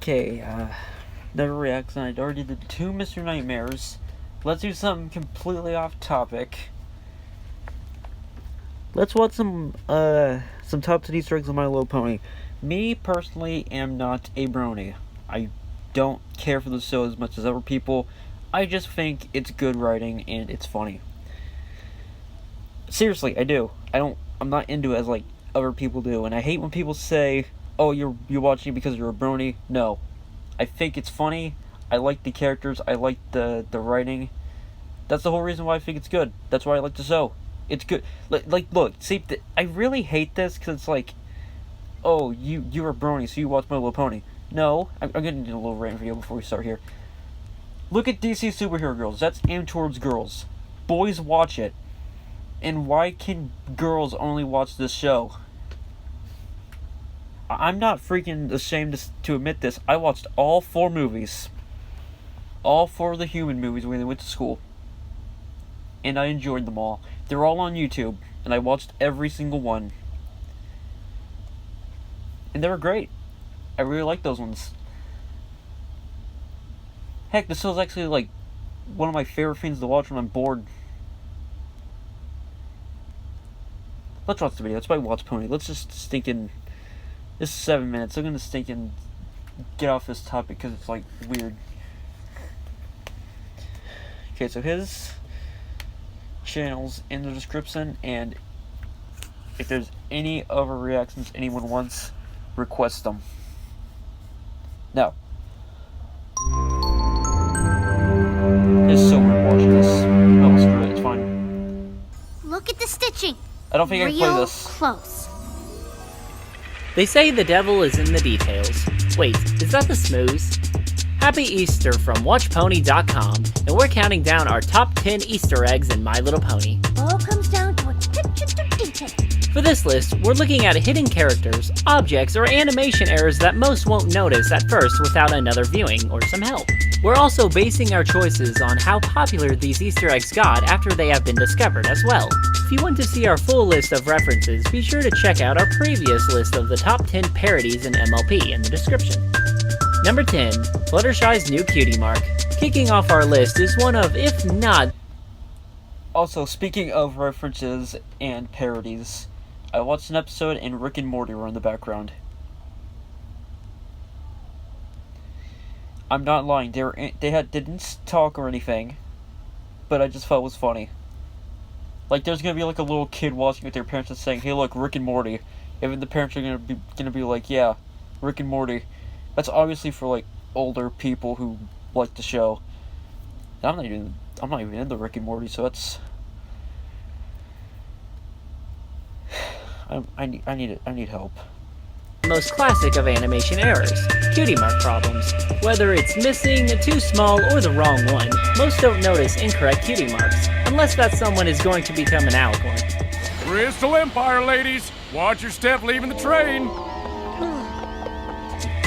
Okay, never reacts, and I already did 2 Mr. Nightmares. Let's do something completely off topic. Let's watch some top 10 Easter eggs on My Little Pony. Me, personally, am not a brony. I don't care for the show as much as other people. I just think it's good writing, and it's funny. Seriously, I do. I'm not into it as, like, other people do, and I hate when people say, oh, you're watching it because you're a brony. No. I think it's funny. I like the characters. I like the writing. That's the whole reason why I think it's good. That's why I like the show. It's good. Like look, see, I really hate this because it's like, oh, you're a brony, so you watch My Little Pony. No, I'm getting into a little rant video before we start here. Look at DC Superhero Girls. That's aimed towards girls. Boys watch it. And why can girls only watch this show? I'm not freaking ashamed to admit this. I watched all 4 movies. All 4 of the human movies when they went to school. And I enjoyed them all. They're all on YouTube. And I watched every single one. And they were great. I really like those ones. Heck, this show's actually like one of my favorite things to watch when I'm bored. Let's watch the video. Let's buy Watch Pony. Let's just stinking. This is 7 minutes. I'm gonna stinking get off this topic because it's like weird. Okay, so his channel's in the description, and if there's any other reactions anyone wants, request them. Now, it's so weird watching this. Oh, screw it. It's fine. Look at the stitching. I don't think I can play Real this. close. They say the devil is in the details. Wait, is that the smooze? Happy Easter from WatchPony.com, and we're counting down our top 10 Easter eggs in My Little Pony. All comes down to attention to detail. For this list, we're looking at hidden characters, objects, or animation errors that most won't notice at first without another viewing or some help. We're also basing our choices on how popular these Easter eggs got after they have been discovered as well. If you want to see our full list of references, be sure to check out our previous list of the top 10 parodies in MLP in the description. Number 10, Fluttershy's new cutie mark. Kicking off our list is one of, if not... Also, speaking of references and parodies, I watched an episode and Rick and Morty were in the background. I'm not lying, they didn't talk or anything, but I just thought it was funny. Like, there's gonna be like a little kid watching with their parents and saying, hey look, Rick and Morty. Even the parents are gonna be like, yeah, Rick and Morty. That's obviously for like older people who like the show. And I'm not even into Rick and Morty, so that's I need help. Most classic of animation errors, cutie mark problems. Whether it's missing, too small, or the wrong one, most don't notice incorrect cutie marks, unless that someone is going to become an alicorn. Crystal Empire, ladies! Watch your step leaving the train!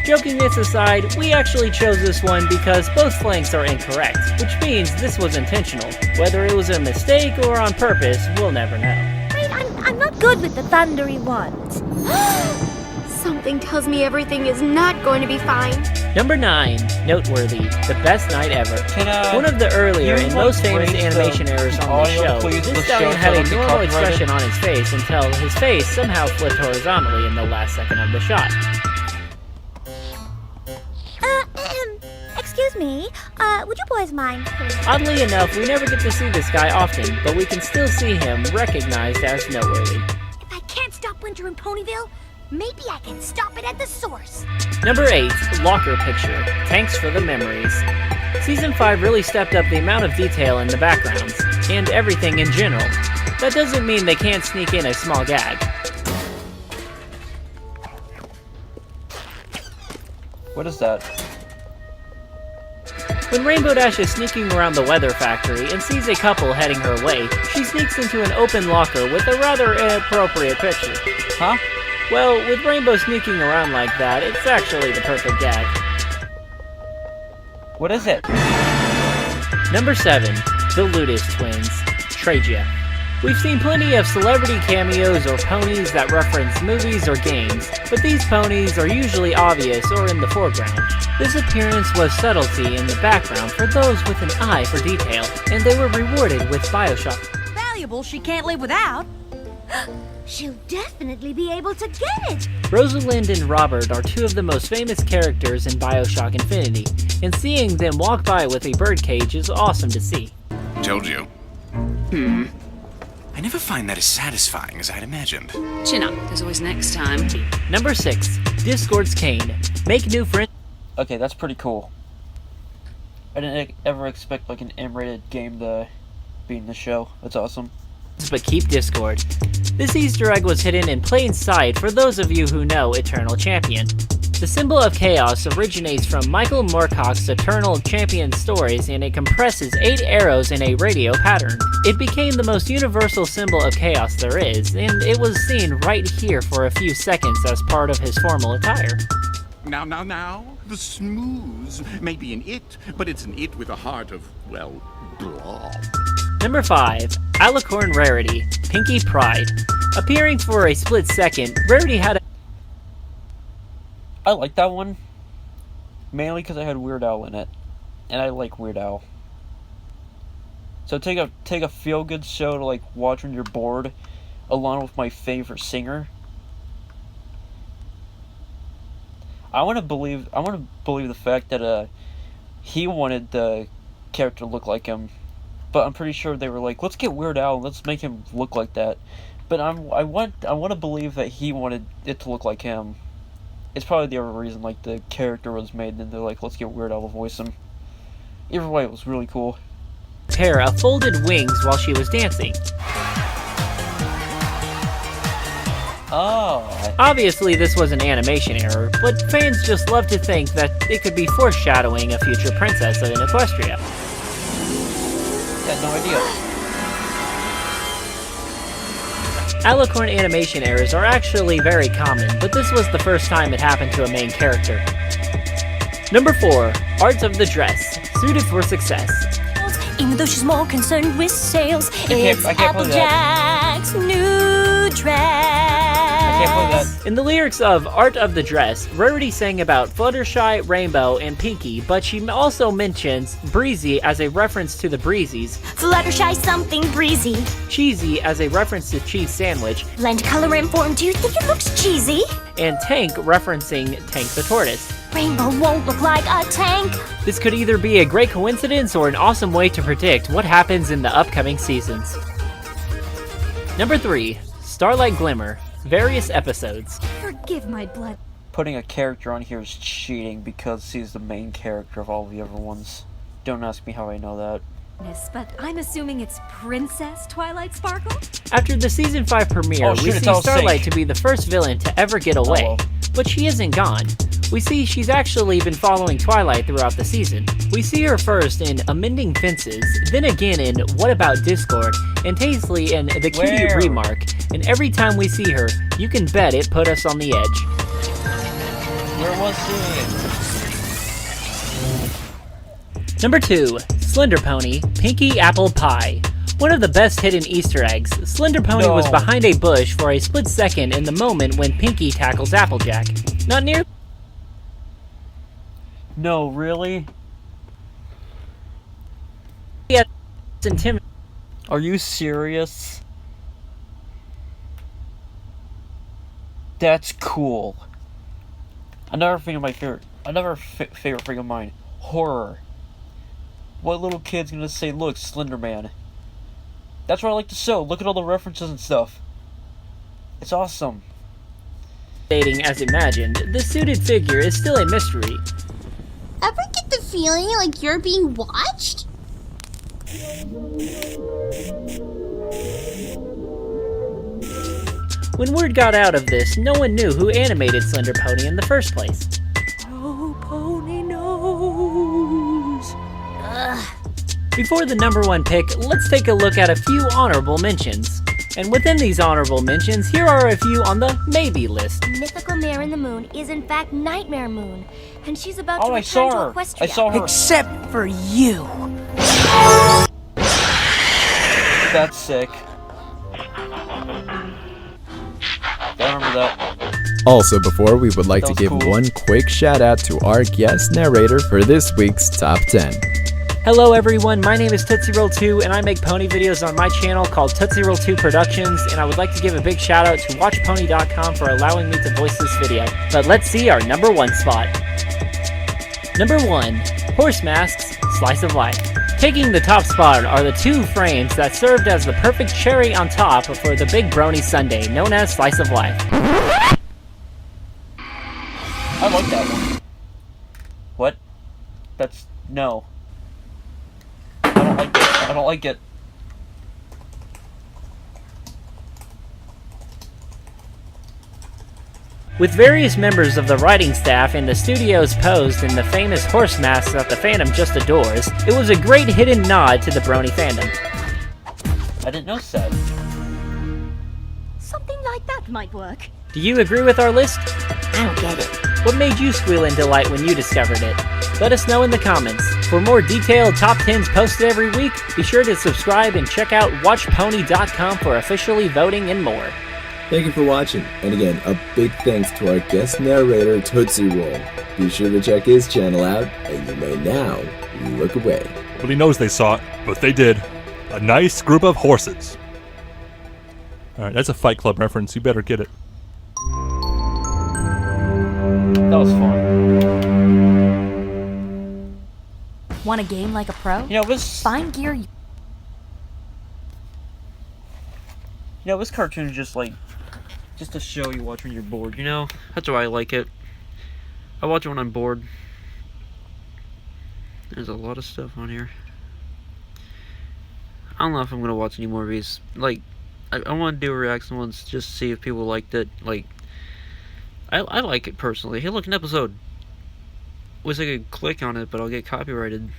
Joking this aside, we actually chose this one because both flanks are incorrect, which means this was intentional. Whether it was a mistake or on purpose, we'll never know. Wait, I'm not good with the thundery ones. Something tells me everything is not going to be fine. Number 9, noteworthy, the best night ever. One of the earlier and most famous animation errors on the show, this stallion had a normal expression on his face until his face somehow flipped horizontally in the last second of the shot. Excuse me, would you boys mind, please? Oddly enough, we never get to see this guy often, but we can still see him recognized as noteworthy. If I can't stop winter in Ponyville, maybe I can stop it at the source. Number 8, locker picture. Thanks for the memories. Season 5 really stepped up the amount of detail in the backgrounds, and everything in general. That doesn't mean they can't sneak in a small gag. What is that? When Rainbow Dash is sneaking around the weather factory and sees a couple heading her way, she sneaks into an open locker with a rather inappropriate picture. Huh? Well, with Rainbow sneaking around like that, it's actually the perfect gag. What is it? Number 7, the Ludus twins, Tragia. We've seen plenty of celebrity cameos or ponies that reference movies or games, but these ponies are usually obvious or in the foreground. This appearance was subtlety in the background for those with an eye for detail, and they were rewarded with Bioshock. Valuable she can't live without. She'll definitely be able to get it. Rosalind and Robert are two of the most famous characters in Bioshock Infinity, and seeing them walk by with a birdcage is awesome to see. Told you. I never find that as satisfying as I'd imagined. Chin up, there's always next time. Number 6. Discord's Kane. Make new friends. Okay, that's pretty cool. I didn't ever expect like an M-rated game to be in the show. That's awesome. But keep Discord. This Easter egg was hidden in plain sight for those of you who know Eternal Champion. The symbol of chaos originates from Michael Moorcock's Eternal Champion stories, and it compresses 8 arrows in a radio pattern. It became the most universal symbol of chaos there is, and it was seen right here for a few seconds as part of his formal attire. Now. The smooth may be an it, but it's an it with a heart of, well, blob. Number 5. Alicorn Rarity, Pinky Pride. Appearing for a split second, Rarity had a... I like that one. Mainly because I had Weird Al in it. And I like Weird Al. So take a feel-good show to like watch when you're bored, along with my favorite singer. I want to believe the fact that he wanted the character to look like him, but I'm pretty sure they were like, let's get Weird Al, let's make him look like that. But I want to believe that he wanted it to look like him. It's probably the other reason like the character was made, and they're like, let's get Weird Al to voice him. Either way, it was really cool. Pair of folded wings while she was dancing. Oh. Obviously, this was an animation error, but fans just love to think that it could be foreshadowing a future princess in Equestria. Had no idea. Alicorn animation errors are actually very common, but this was the first time it happened to a main character. Number 4. Art of the Dress. Suited for success. Even though she's more concerned with sales, it's I can't play that. Applejack's new dress. I can't play that. In the lyrics of Art of the Dress, Rarity sang about Fluttershy, Rainbow, and Pinky, but she also mentions Breezy as a reference to the Breezies, Fluttershy something breezy. Cheesy as a reference to cheese sandwich, Blend color and form, do you think it looks cheesy? and Tank referencing Tank the Tortoise. Rainbow won't look like a tank. This could either be a great coincidence or an awesome way to predict what happens in the upcoming seasons. Number 3. Starlight Glimmer. Various episodes. Forgive my blood. Putting a character on here is cheating because he's the main character of all the other ones. Don't ask me how I know that. But I'm assuming it's Princess Twilight Sparkle? After the Season 5 premiere, we see Starlight to be the first villain to ever get away. well. But she isn't gone. We see she's actually been following Twilight throughout the season. We see her first in Amending Fences, then again in What About Discord, and Tastely in The Cutie Where? Remark, and every time we see her, you can bet it put us on the edge. Where was he? Number 2. Slender Pony, Pinky Apple Pie. One of the best hidden Easter eggs, Slender Pony was No. behind a bush for a split second in the moment when Pinky tackles Applejack. Not near. No, really? Are you serious? That's cool. Another favorite thing of mine, horror. What little kid's gonna say, look, Slender Man? That's what I like to show. Look at all the references and stuff. It's awesome. Dating as imagined, the suited figure is still a mystery. Ever get the feeling like you're being watched? When word got out of this, no one knew who animated Slender Pony in the first place. Oh, Pony knows. Before the number 1 pick, let's take a look at a few honorable mentions. And within these honorable mentions, here are a few on the maybe list. Mythical Mare in the Moon is in fact Nightmare Moon, and she's about Oh, to I return saw to her. Equestria. I saw her. Except for you. That's sick. I remember that. Also, before we would like That to was give cool. one quick shout out to our guest narrator for this week's Top 10. Hello everyone, my name is Tootsie Roll 2 and I make pony videos on my channel called Tootsie Roll 2 Productions, and I would like to give a big shout out to WatchPony.com for allowing me to voice this video. But let's see our number 1 spot. Number 1, Horse Masks, Slice of Life. Taking the top spot are the 2 frames that served as the perfect cherry on top for the big brony sundae, known as Slice of Life. I like that one. What? That's... no. I don't like it. I don't like it. With various members of the writing staff and the studios posed in the famous horse masks that the fandom just adores, it was a great hidden nod to the brony fandom. I didn't know that. Something like that might work. Do you agree with our list? I don't get it. What made you squeal in delight when you discovered it? Let us know in the comments. For more detailed top 10s posted every week, be sure to subscribe and check out WatchPony.com for officially voting and more. Thank you for watching, and again, a big thanks to our guest narrator, Tootsie Roll. Be sure to check his channel out, and you may now look away. Nobody knows they saw it, but they did. A nice group of horses. Alright, that's a Fight Club reference. You better get it. That was fun. Want a game like a pro? You know, this... Find gear. You know, this cartoon is just like... just a show you watch when you're bored, you know? That's why I like it. I watch it when I'm bored. There's a lot of stuff on here. I don't know if I'm gonna watch any more of these. Like, I want to do a reaction once just to see if people liked it. Like, I like it personally. Hey, look, an episode. Wish I could click on it, but I'll get copyrighted.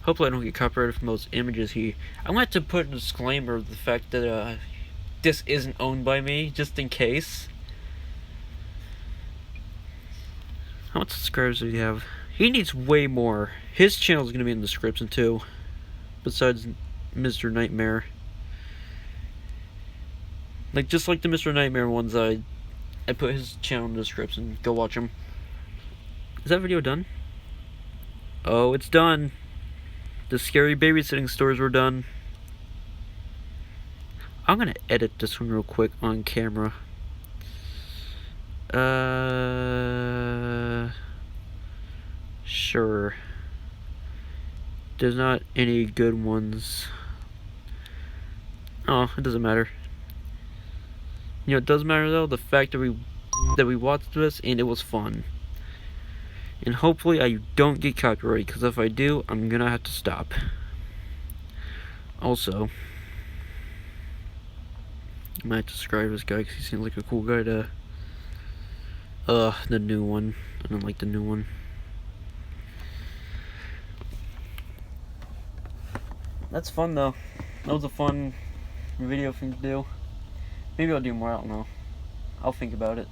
Hopefully I don't get copyrighted from those images here. I'm gonna have to put a disclaimer of the fact that, this isn't owned by me, just in case. How much subscribers does he have? He needs way more. His channel is gonna be in the description too. Besides Mr. Nightmare. Like, just like the Mr. Nightmare ones, I put his channel in the description. Go watch him. Is that video done? Oh, it's done. The scary babysitting stories were done. I'm gonna edit this one real quick on camera. Sure. There's not any good ones. Oh, it doesn't matter. You know, it does matter though, the fact that we watched this and it was fun. And hopefully I don't get copyrighted, because if I do, I'm gonna have to stop. Also, I might subscribe to this guy because he seems like a cool guy to... the new one. I don't like the new one. That's fun though. That was a fun video thing to do. Maybe I'll do more, I don't know. I'll think about it.